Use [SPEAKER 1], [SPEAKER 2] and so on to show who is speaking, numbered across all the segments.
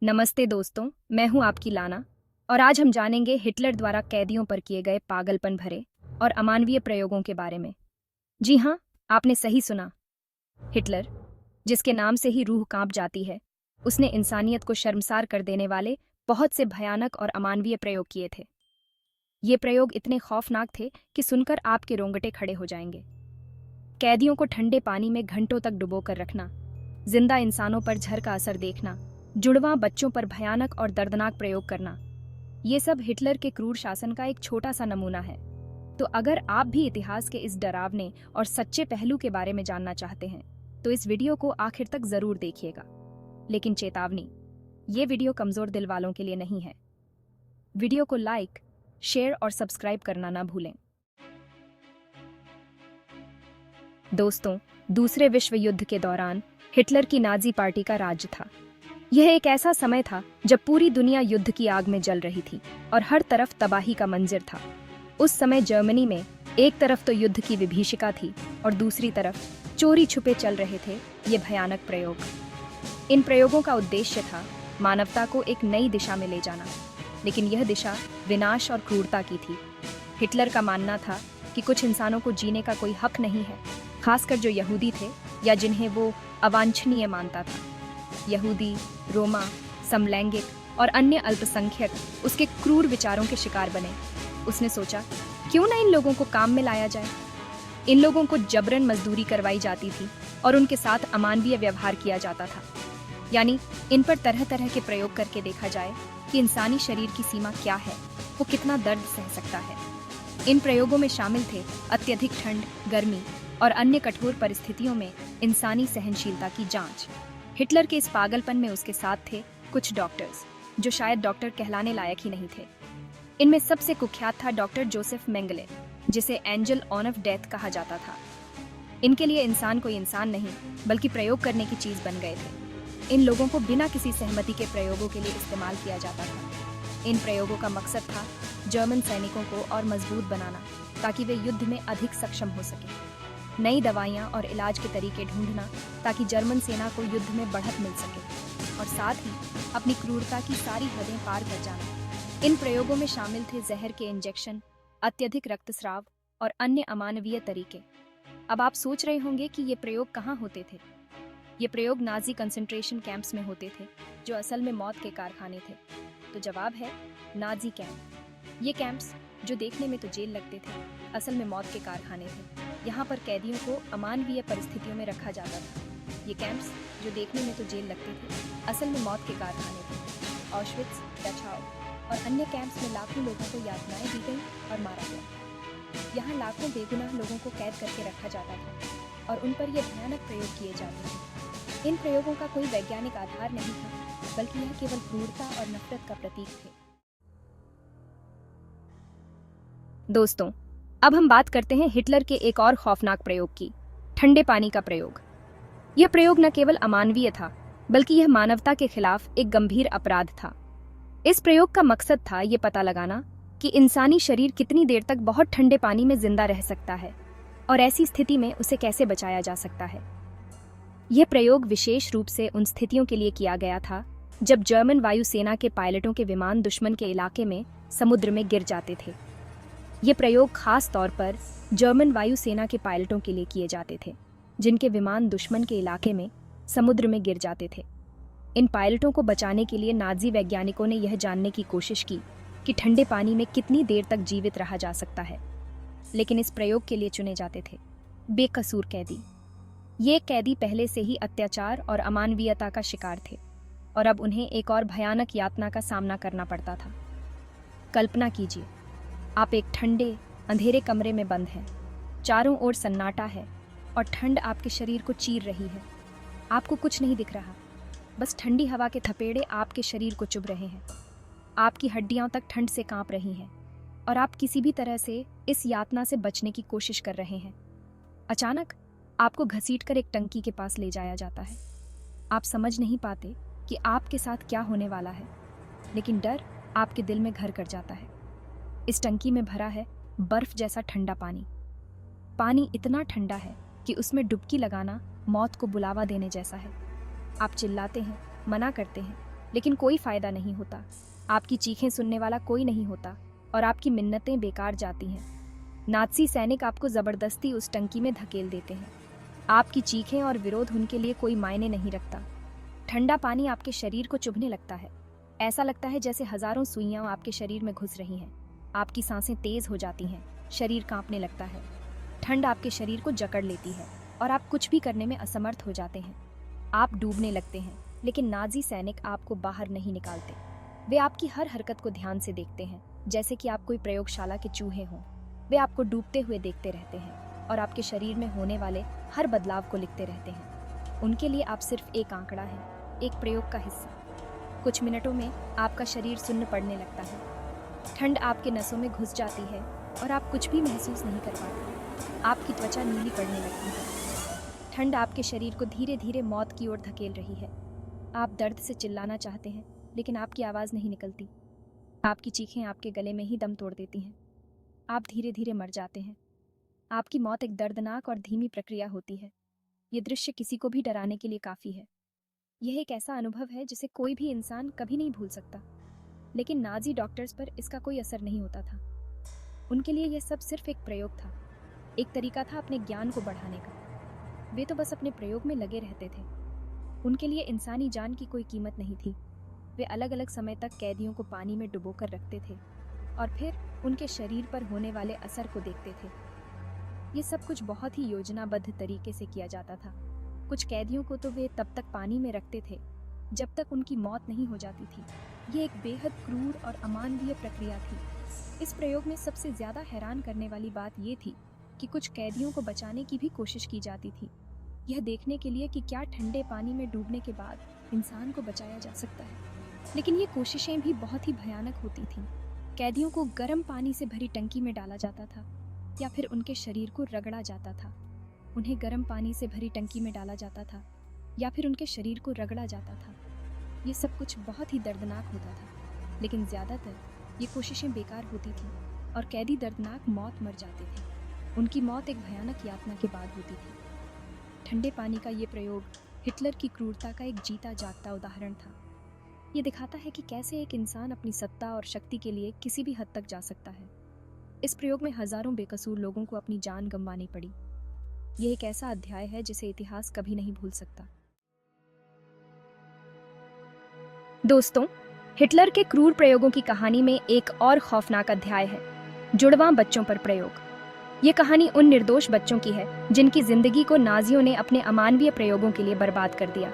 [SPEAKER 1] नमस्ते दोस्तों, मैं हूं आपकी लाना और आज हम जानेंगे हिटलर द्वारा कैदियों पर किए गए पागलपन भरे और अमानवीय प्रयोगों के बारे में। जी हाँ, आपने सही सुना। हिटलर, जिसके नाम से ही रूह कांप जाती है, उसने इंसानियत को शर्मसार कर देने वाले बहुत से भयानक और अमानवीय प्रयोग किए थे। ये प्रयोग इतने खौफनाक थे कि सुनकर आपके रोंगटे खड़े हो जाएंगे। कैदियों को ठंडे पानी में घंटों तक डुबोकर रखना, जिंदा इंसानों पर झर का असर देखना, जुड़वां बच्चों पर भयानक और दर्दनाक प्रयोग करना, ये सब हिटलर के क्रूर शासन का एक छोटा सा नमूना है। तो अगर आप भी इतिहास के इस डरावने और सच्चे पहलू के बारे में जानना चाहते हैं, तो इस वीडियो को आखिर तक जरूर देखिएगा। लेकिन चेतावनी, ये वीडियो कमजोर दिल वालों के लिए नहीं है। वीडियो को लाइक, शेयर और सब्सक्राइब करना ना भूलें। दोस्तों, दूसरे विश्व युद्ध के दौरान हिटलर की नाजी पार्टी का राज था। यह एक ऐसा समय था जब पूरी दुनिया युद्ध की आग में जल रही थी और हर तरफ तबाही का मंजर था। उस समय जर्मनी में एक तरफ तो युद्ध की विभीषिका थी और दूसरी तरफ चोरी छुपे चल रहे थे ये भयानक प्रयोग। इन प्रयोगों का उद्देश्य था मानवता को एक नई दिशा में ले जाना, लेकिन यह दिशा विनाश और क्रूरता की थी। हिटलर का मानना था कि कुछ इंसानों को जीने का कोई हक नहीं है, खासकर जो यहूदी थे या जिन्हें वो अवांछनीय मानता था। यहूदी, रोमा, समलैंगिक और अन्य अल्पसंख्यक उसके क्रूर विचारों के शिकार बने। उसने सोचा, क्यों ना इन लोगों को काम में लाया जाए। इन लोगों को जबरन मजदूरी करवाई जाती थी और उनके साथ अमानवीय व्यवहार किया जाता था। यानी इन पर तरह तरह के प्रयोग करके देखा जाए कि इंसानी शरीर की सीमा क्या है, वो कितना दर्द सह सकता है। इन प्रयोगों में शामिल थे अत्यधिक ठंड, गर्मी और अन्य कठोर परिस्थितियों में इंसानी सहनशीलता की जांच। हिटलर के इस पागलपन में उसके साथ थे कुछ डॉक्टर्स, जो शायद डॉक्टर कहलाने लायक ही नहीं थे। इनमें सबसे कुख्यात था डॉक्टर जोसेफ मेंगले, जिसे एंजल ऑन ऑफ डेथ कहा जाता था। इनके लिए इंसान कोई इंसान नहीं, बल्कि प्रयोग करने की चीज बन गए थे। इन लोगों को बिना किसी सहमति के प्रयोगों के लिए इस्तेमाल किया जाता था। इन प्रयोगों का मकसद था जर्मन सैनिकों को और मजबूत बनाना, ताकि वे युद्ध में अधिक सक्षम हो सके। नई दवाइयां और इलाज के तरीके ढूंढना, ताकि जर्मन सेना को युद्ध में बढ़त मिल सके, और साथ ही अपनी क्रूरता की सारी हदें पार कर जाना। इन प्रयोगों में शामिल थे जहर के इंजेक्शन, अत्यधिक रक्तस्राव और अन्य अमानवीय तरीके। अब आप सोच रहे होंगे कि ये प्रयोग कहाँ होते थे। ये प्रयोग नाजी कंसंट्रेशन कैंप्स में होते थे, जो असल में मौत के कारखाने थे। तो जवाब है नाजी कैंप। ये कैंप्स, जो देखने में तो जेल लगते थे, असल में मौत के कारखाने थे। यहाँ पर कैदियों को अमानवीय परिस्थितियों में रखा जाता था। ये कैंप्स, जो देखने में तो जेल लगते थे, असल में मौत के कारखाने थे। ऑश्विट्ज, डचाउ और अन्य कैंप्स में लाखों लोगों को यातनाएं दी गई और मारा गया। यहाँ लाखों बेगुनाह लोगों को कैद करके रखा जाता था और उन पर यह भयानक प्रयोग किए जाते थे। इन प्रयोगों का कोई वैज्ञानिक आधार नहीं था, बल्कि यह केवल क्रूरता और नफरत का प्रतीक थे। दोस्तों, अब हम बात करते हैं हिटलर के एक और खौफनाक प्रयोग की, ठंडे पानी का प्रयोग। यह प्रयोग न केवल अमानवीय था, बल्कि यह मानवता के खिलाफ एक गंभीर अपराध था। इस प्रयोग का मकसद था ये पता लगाना कि इंसानी शरीर कितनी देर तक बहुत ठंडे पानी में जिंदा रह सकता है और ऐसी स्थिति में उसे कैसे बचाया जा सकता है। यह प्रयोग विशेष रूप से उन स्थितियों के लिए किया गया था जब जर्मन वायुसेना के पायलटों के विमान दुश्मन के इलाके में समुद्र में गिर जाते थे। ये प्रयोग खास तौर पर जर्मन वायुसेना के पायलटों के लिए किए जाते थे, जिनके विमान दुश्मन के इलाके में समुद्र में गिर जाते थे। इन पायलटों को बचाने के लिए नाजी वैज्ञानिकों ने यह जानने की कोशिश की कि ठंडे पानी में कितनी देर तक जीवित रहा जा सकता है। लेकिन इस प्रयोग के लिए चुने जाते थे बेकसूर कैदी। ये कैदी पहले से ही अत्याचार और अमानवीयता का शिकार थे और अब उन्हें एक और भयानक यातना का सामना करना पड़ता था। कल्पना कीजिए, आप एक ठंडे अंधेरे कमरे में बंद हैं, चारों ओर सन्नाटा है और ठंड आपके शरीर को चीर रही है। आपको कुछ नहीं दिख रहा, बस ठंडी हवा के थपेड़े आपके शरीर को चुभ रहे हैं। आपकी हड्डियां तक ठंड से कांप रही हैं और आप किसी भी तरह से इस यातना से बचने की कोशिश कर रहे हैं। अचानक आपको घसीटकर एक टंकी के पास ले जाया जाता है। आप समझ नहीं पाते कि आपके साथ क्या होने वाला है, लेकिन डर आपके दिल में घर कर जाता है। इस टंकी में भरा है बर्फ जैसा ठंडा पानी। पानी इतना ठंडा है कि उसमें डुबकी लगाना मौत को बुलावा देने जैसा है। आप चिल्लाते हैं, मना करते हैं, लेकिन कोई फायदा नहीं होता। आपकी चीखें सुनने वाला कोई नहीं होता और आपकी मिन्नतें बेकार जाती हैं। नाज़ी सैनिक आपको ज़बरदस्ती उस टंकी में धकेल देते हैं। आपकी चीखें और विरोध उनके लिए कोई मायने नहीं रखता। ठंडा पानी आपके शरीर को चुभने लगता है। ऐसा लगता है जैसे हजारों सुइयां आपके शरीर में घुस रही हैं। आपकी सांसें तेज हो जाती हैं, शरीर कांपने लगता है। ठंड आपके शरीर को जकड़ लेती है और आप कुछ भी करने में असमर्थ हो जाते हैं। आप डूबने लगते हैं, लेकिन नाज़ी सैनिक आपको बाहर नहीं निकालते। वे आपकी हर हरकत को ध्यान से देखते हैं, जैसे कि आप कोई प्रयोगशाला के चूहे हों। वे आपको डूबते हुए देखते रहते हैं और आपके शरीर में होने वाले हर बदलाव को लिखते रहते हैं। उनके लिए आप सिर्फ एक आंकड़ा है, एक प्रयोग का हिस्सा। कुछ मिनटों में आपका शरीर सुन्न पड़ने लगता है। ठंड आपके नसों में घुस जाती है और आप कुछ भी महसूस नहीं कर पाते। आपकी त्वचा नीली पड़ने लगती है। ठंड आपके शरीर को धीरे धीरे मौत की ओर धकेल रही है। आप दर्द से चिल्लाना चाहते हैं, लेकिन आपकी आवाज़ नहीं निकलती। आपकी चीखें आपके गले में ही दम तोड़ देती हैं। आप धीरे धीरे मर जाते हैं। आपकी मौत एक दर्दनाक और धीमी प्रक्रिया होती है। ये दृश्य किसी को भी डराने के लिए काफ़ी है। यह एक ऐसा अनुभव है जिसे कोई भी इंसान कभी नहीं भूल सकता। लेकिन नाज़ी डॉक्टर्स पर इसका कोई असर नहीं होता था। उनके लिए यह सब सिर्फ एक प्रयोग था, एक तरीका था अपने ज्ञान को बढ़ाने का। वे तो बस अपने प्रयोग में लगे रहते थे। उनके लिए इंसानी जान की कोई कीमत नहीं थी। वे अलग अलग समय तक कैदियों को पानी में डुबोकर रखते थे और फिर उनके शरीर पर होने वाले असर को देखते थे। ये सब कुछ बहुत ही योजनाबद्ध तरीके से किया जाता था। कुछ कैदियों को तो वे तब तक पानी में रखते थे जब तक उनकी मौत नहीं हो जाती थी। ये एक बेहद क्रूर और अमानवीय प्रक्रिया थी। इस प्रयोग में सबसे ज़्यादा हैरान करने वाली बात ये थी कि कुछ कैदियों को बचाने की भी कोशिश की जाती थी, यह देखने के लिए कि क्या ठंडे पानी में डूबने के बाद इंसान को बचाया जा सकता है। लेकिन ये कोशिशें भी बहुत ही भयानक होती थीं। कैदियों को गर्म पानी से भरी टंकी में डाला जाता था या फिर उनके शरीर को रगड़ा जाता था। उन्हें गर्म पानी से भरी टंकी में डाला जाता था या फिर उनके शरीर को रगड़ा जाता था। ये सब कुछ बहुत ही दर्दनाक होता था, लेकिन ज़्यादातर ये कोशिशें बेकार होती थीं और कैदी दर्दनाक मौत मर जाते थे। उनकी मौत एक भयानक यातना के बाद होती थी। ठंडे पानी का ये प्रयोग हिटलर की क्रूरता का एक जीता जागता उदाहरण था। ये दिखाता है कि कैसे एक इंसान अपनी सत्ता और शक्ति के लिए किसी भी हद तक जा सकता है। इस प्रयोग में हजारों बेकसूर लोगों को अपनी जान गंवानी पड़ी। यह एक ऐसा अध्याय है जिसे इतिहास कभी नहीं भूल सकता। दोस्तों, हिटलर के क्रूर प्रयोगों की कहानी में एक और खौफनाक अध्याय है, जुड़वां बच्चों पर प्रयोग। ये कहानी उन निर्दोष बच्चों की है जिनकी जिंदगी को नाजियों ने अपने अमानवीय प्रयोगों के लिए बर्बाद कर दिया।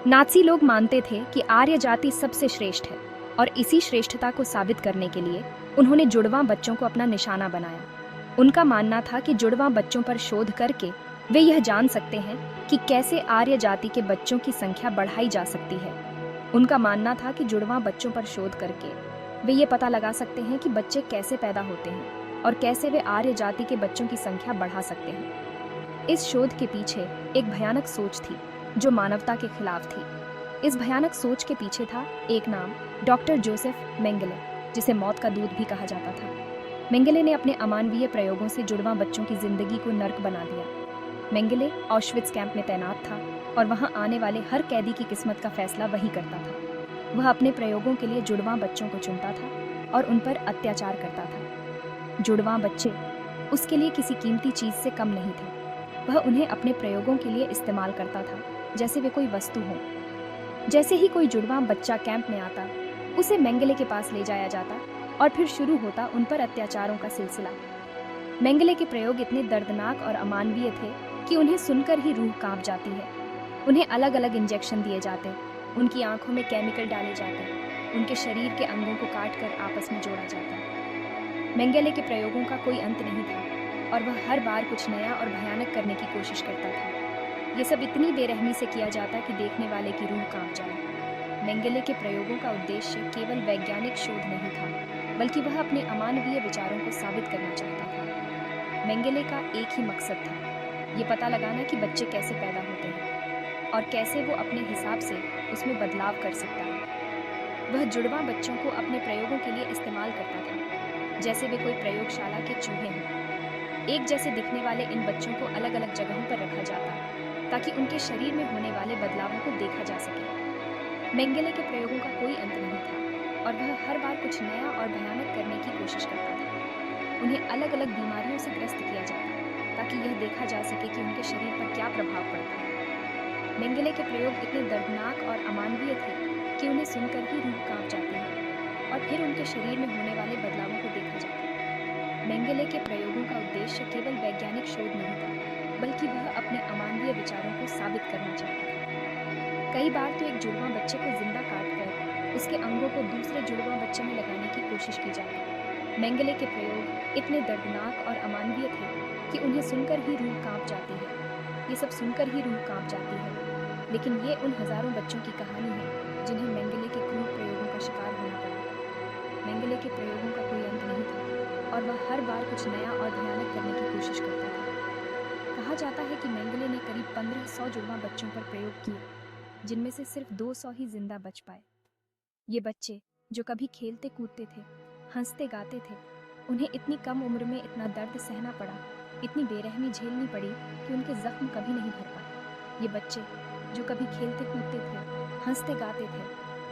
[SPEAKER 1] नाज़ी लोग मानते थे कि आर्य जाति सबसे श्रेष्ठ है और इसी श्रेष्ठता को साबित करने के लिए उन्होंने जुड़वां बच्चों को अपना निशाना बनाया। उनका मानना था कि जुड़वां बच्चों पर शोध करके वे यह जान सकते हैं कि कैसे आर्य जाति के बच्चों की संख्या बढ़ाई जा सकती है। उनका मानना था कि जुड़वां बच्चों पर शोध करके वे ये पता लगा सकते हैं कि बच्चे कैसे पैदा होते हैं और कैसे वे आर्य जाति के बच्चों की संख्या बढ़ा सकते हैं। इस शोध के पीछे एक भयानक सोच थी जो मानवता के खिलाफ थी। इस भयानक सोच के पीछे था एक नाम, डॉक्टर जोसेफ मेंगले, जिसे मौत का दूत भी कहा जाता था। मेंगले ने अपने अमानवीय प्रयोगों से जुड़वां बच्चों की जिंदगी को नर्क बना दिया। मेंगले ऑश्विट्ज कैंप में तैनात था और वहां आने वाले हर कैदी की किस्मत का फैसला वही करता था। वह अपने प्रयोगों के लिए जुड़वां बच्चों को चुनता था और उन पर अत्याचार करता था। जुड़वां बच्चे उसके लिए किसी कीमती चीज से कम नहीं थे। वह उन्हें अपने प्रयोगों के लिए इस्तेमाल करता था जैसे वे कोई वस्तु हो। जैसे ही कोई जुड़वां बच्चा कैंप में आता, उसे मेंगले के पास ले जाया जाता और फिर शुरू होता उन पर अत्याचारों का सिलसिला। मेंगले के प्रयोग इतने दर्दनाक और अमानवीय थे कि उन्हें सुनकर ही रूह कांप जाती है। उन्हें अलग अलग इंजेक्शन दिए जाते, उनकी आंखों में केमिकल डाले जाते, उनके शरीर के अंगों को काटकर आपस में जोड़ा जाता। मेंगले के प्रयोगों का कोई अंत नहीं था और वह हर बार कुछ नया और भयानक करने की कोशिश करता था। ये सब इतनी बेरहमी से किया जाता कि देखने वाले की रूह कांप जाए। मेंगले के प्रयोगों का उद्देश्य केवल वैज्ञानिक शोध नहीं था, बल्कि वह अपने अमानवीय विचारों को साबित करना चाहता था। मेंगले का एक ही मकसद था, ये पता लगाना कि बच्चे कैसे पैदा होते हैं और कैसे वो अपने हिसाब से उसमें बदलाव कर सकता है। वह जुड़वां बच्चों को अपने प्रयोगों के लिए इस्तेमाल करता था जैसे वे कोई प्रयोगशाला के चूहे हों। एक जैसे दिखने वाले इन बच्चों को अलग अलग जगहों पर रखा जाता ताकि उनके शरीर में होने वाले बदलावों को देखा जा सके। मेंगेले के प्रयोगों का कोई अंत नहीं था और वह हर बार कुछ नया और भयानक करने की कोशिश करता था। उन्हें अलग अलग बीमारियों से ग्रस्त किया जाता ताकि यह देखा जा सके कि उनके शरीर पर क्या प्रभाव पड़ता है। मेंगेले के प्रयोग इतने दर्दनाक और अमानवीय थे कि उन्हें सुनकर ही रूह कांप जाती है और फिर उनके शरीर में होने वाले बदलावों को देखा जाता है। मेंगेले के प्रयोगों का उद्देश्य केवल वैज्ञानिक शोध नहीं था, बल्कि वह अपने अमानवीय विचारों को साबित करना चाहता था। कई बार तो एक जुड़वां बच्चे को जिंदा काटकर उसके अंगों को दूसरे जुड़वां बच्चे में लगाने की कोशिश की जाती। मेंगेले के प्रयोग इतने दर्दनाक और अमानवीय थे कि उन्हें सुनकर ही रूह कांप जाती है। ये सब सुनकर ही रूह कांप जाती है, लेकिन ये उन हजारों बच्चों की कहानी है जिन्हें मेंगेले के क्रूर प्रयोगों का शिकार होना पड़ा। मेंगेले के प्रयोगों का कोई अंत नहीं था और वह हर बार कुछ नया और भयानक करने की कोशिश करता था। कहा जाता है कि मेंगेले ने करीब 1500 जुड़वां बच्चों पर प्रयोग किए, जिनमें से सिर्फ 200 ही जिंदा बच पाए। ये बच्चे जो कभी खेलते कूदते थे, हंसते गाते थे, उन्हें इतनी कम उम्र में इतना दर्द सहना पड़ा, इतनी बेरहमी झेलनी पड़ी कि उनके जख्म कभी नहीं भर पाए। ये बच्चे जो कभी खेलते कूदते थे, हंसते गाते थे,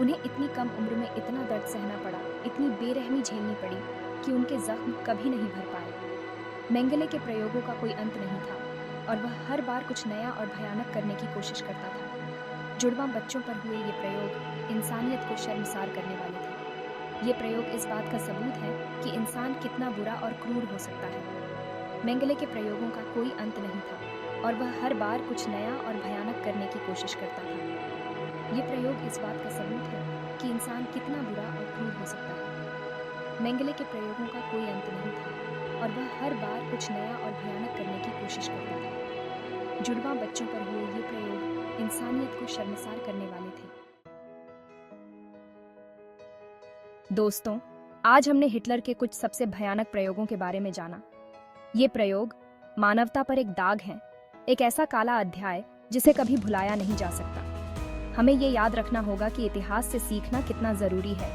[SPEAKER 1] उन्हें इतनी कम उम्र में इतना दर्द सहना पड़ा, इतनी बेरहमी झेलनी पड़ी कि उनके जख्म कभी नहीं भर पाए। मेंगेले के प्रयोगों का कोई अंत नहीं था और वह हर बार कुछ नया और भयानक करने की कोशिश करता था। जुड़वां बच्चों पर हुए ये प्रयोग इंसानियत को शर्मसार करने वाले थे। ये प्रयोग इस बात का सबूत है कि इंसान कितना बुरा और क्रूर हो सकता है। मेंगेले के प्रयोगों का कोई अंत नहीं था और वह हर बार कुछ नया और भयानक करने की कोशिश करता था। ये प्रयोग इस बात का सबूत है कि इंसान कितना बुरा और क्रूर हो सकता है। मेंगेले के प्रयोगों का कोई अंत नहीं था और वह हर बार कुछ नया और भयानक करने की कोशिश करता था। जुड़वां बच्चों पर हुए ये प्रयोग इंसानियत को शर्मसार करने वाले थे। दोस्तों, आज हमने हिटलर के कुछ सबसे भयानक प्रयोगों के बारे में जाना। ये प्रयोग मानवता पर एक दाग हैं, एक ऐसा काला अध्याय जिसे कभी भुलाया नहीं जा सकता। हमें ये याद रखना होगा कि इतिहास से सीखना कितना जरूरी है,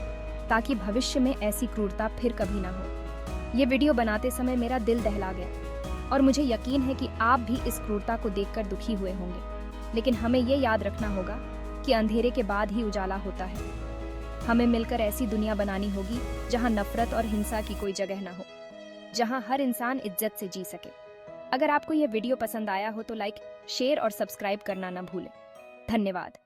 [SPEAKER 1] ताकि भविष्य में ऐसी क्रूरता फिर कभी ना हो। ये वीडियो बनाते समय मेरा दिल दहला गया और मुझे यकीन है कि आप भी इस क्रूरता को देखकर दुखी हुए होंगे। लेकिन हमें ये याद रखना होगा कि अंधेरे के बाद ही उजाला होता है। हमें मिलकर ऐसी दुनिया बनानी होगी जहां नफरत और हिंसा की कोई जगह ना हो, जहां हर इंसान इज्जत से जी सके। अगर आपको यह वीडियो पसंद आया हो तो लाइक, शेयर और सब्सक्राइब करना न भूलें। धन्यवाद।